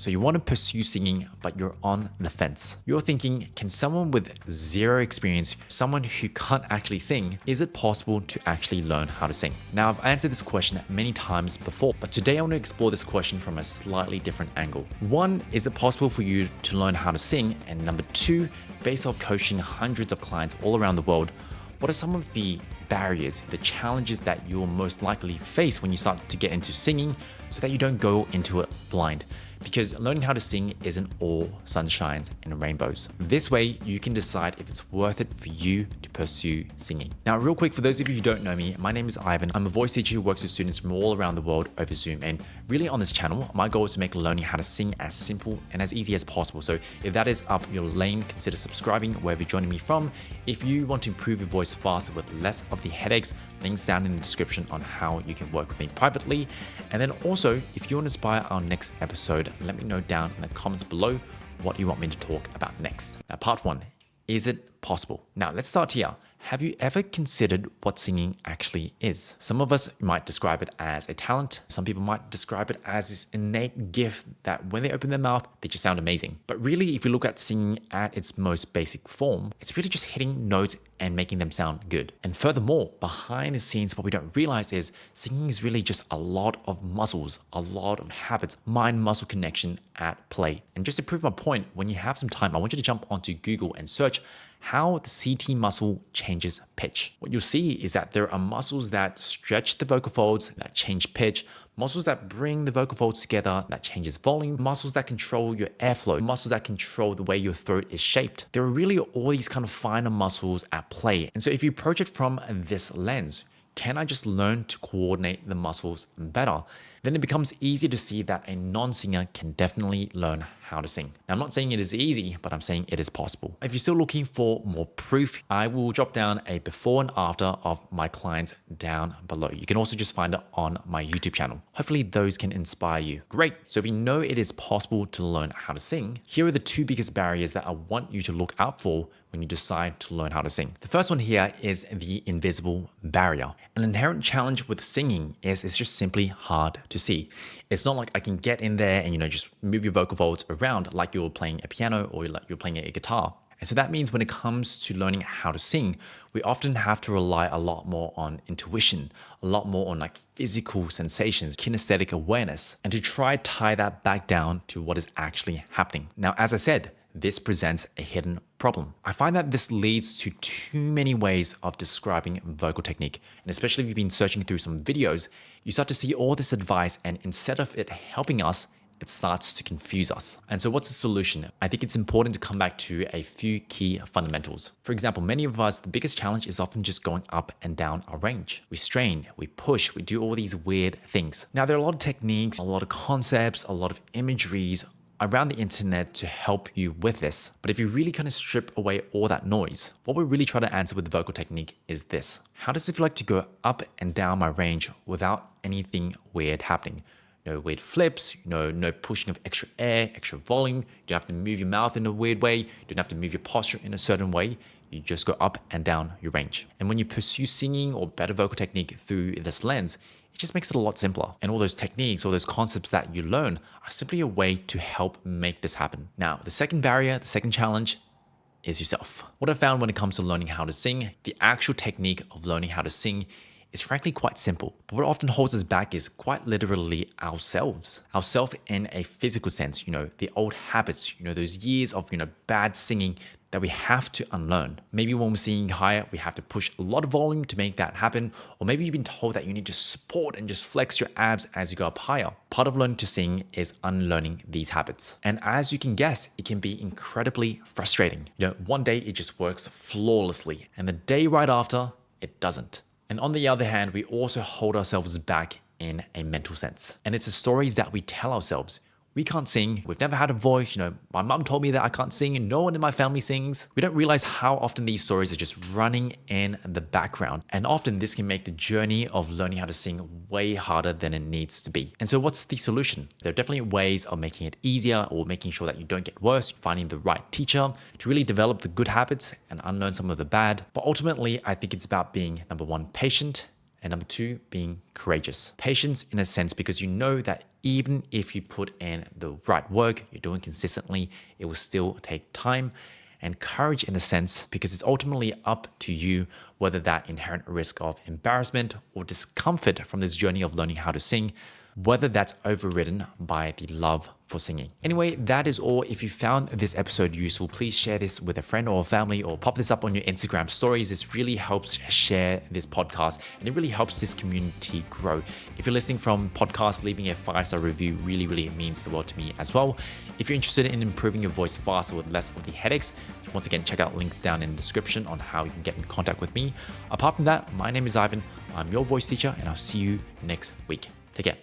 So you want to pursue singing, but you're on the fence. You're thinking, can someone with zero experience, someone who can't actually sing, is it possible to actually learn how to sing? Now, I've answered this question many times before, but today I want to explore this question from a slightly different angle. One, is it possible for you to learn how to sing? And number two, based off coaching hundreds of clients all around the world, what are some of the barriers, the challenges that you'll most likely face when you start to get into singing so that you don't go into it blind? Because learning how to sing isn't all sunshines and rainbows. This way, you can decide if it's worth it for you to pursue singing. Now, real quick, for those of you who don't know me, my name is Ivan. I'm a voice teacher who works with students from all around the world over Zoom. And really on this channel, my goal is to make learning how to sing as simple and as easy as possible. So if that is up your lane, consider subscribing wherever you're joining me from. If you want to improve your voice faster with less of the headaches, links down in the description on how you can work with me privately. And then also, if you want to inspire our next episode, let me know down in the comments below what you want me to talk about next. Now, part one, is it possible? Now, let's start here. Have you ever considered what singing actually is? Some of us might describe it as a talent. Some people might describe it as this innate gift that when they open their mouth, they just sound amazing. But really, if you look at singing at its most basic form, it's really just hitting notes and making them sound good. And furthermore, behind the scenes, what we don't realize is singing is really just a lot of muscles, a lot of habits, mind-muscle connection at play. And just to prove my point, when you have some time, I want you to jump onto Google and search how the CT muscle changes pitch. What you'll see is that there are muscles that stretch the vocal folds, that change pitch, muscles that bring the vocal folds together, that changes volume, muscles that control your airflow, muscles that control the way your throat is shaped. There are really all these kind of finer muscles at play. And so if you approach it from this lens, can I just learn to coordinate the muscles better? Then it becomes easy to see that a non-singer can definitely learn how to sing. Now, I'm not saying it is easy, but I'm saying it is possible. If you're still looking for more proof, I will drop down a before and after of my clients down below. You can also just find it on my YouTube channel. Hopefully those can inspire you. Great. So if you know it is possible to learn how to sing, here are the two biggest barriers that I want you to look out for when you decide to learn how to sing. The first one here is the invisible barrier. An inherent challenge with singing is it's just simply hard to see. It's not like I can get in there and, just move your vocal folds around like you're playing a piano or like you're playing a guitar. And so that means when it comes to learning how to sing, we often have to rely a lot more on intuition, a lot more on like physical sensations, kinesthetic awareness, and to try tie that back down to what is actually happening. Now, as I said, this presents a hidden problem. I find that this leads to too many ways of describing vocal technique. And especially if you've been searching through some videos, you start to see all this advice, and instead of it helping us, it starts to confuse us. And so what's the solution? I think it's important to come back to a few key fundamentals. For example, many of us, the biggest challenge is often just going up and down our range. We strain, we push, we do all these weird things. Now, there are a lot of techniques, a lot of concepts, a lot of imageries around the internet to help you with this. But if you really kind of strip away all that noise, what we really try to answer with the vocal technique is this. How does it feel like to go up and down my range without anything weird happening? No weird flips, no pushing of extra air, extra volume. You don't have to move your mouth in a weird way. You don't have to move your posture in a certain way. You just go up and down your range. And when you pursue singing or better vocal technique through this lens, it just makes it a lot simpler. And all those techniques, all those concepts that you learn are simply a way to help make this happen. Now, the second barrier, the second challenge is yourself. What I found when it comes to learning how to sing, the actual technique of learning how to sing is frankly quite simple. But what often holds us back is quite literally ourselves. Ourselves in a physical sense, the old habits, those years of, bad singing that we have to unlearn. Maybe when we're singing higher, we have to push a lot of volume to make that happen. Or maybe you've been told that you need to support and just flex your abs as you go up higher. Part of learning to sing is unlearning these habits. And as you can guess, it can be incredibly frustrating. One day it just works flawlessly, and the day right after, it doesn't. And on the other hand, we also hold ourselves back in a mental sense. And it's the stories that we tell ourselves. We can't sing. We've never had a voice. My mom told me that I can't sing and no one in my family sings. We don't realize how often these stories are just running in the background. And often this can make the journey of learning how to sing way harder than it needs to be. And so what's the solution? There are definitely ways of making it easier or making sure that you don't get worse, finding the right teacher to really develop the good habits and unlearn some of the bad. But ultimately, I think it's about being, number one, patient, And number 2, being courageous. Patience in a sense, because you know that even if you put in the right work, you're doing consistently, it will still take time. And courage in a sense, because it's ultimately up to you whether that inherent risk of embarrassment or discomfort from this journey of learning how to sing, whether that's overridden by the love for singing. Anyway, that is all. If you found this episode useful, please share this with a friend or family, or pop this up on your Instagram stories. This really helps share this podcast, and it really helps this community grow. If you're listening from podcast, leaving a 5-star review really means the world to me as well. If you're interested in improving your voice faster with less of the headaches, once again, check out links down in the description on how you can get in contact with me. Apart from that, my name is Ivan. I'm your voice teacher, and I'll see you next week. Take care.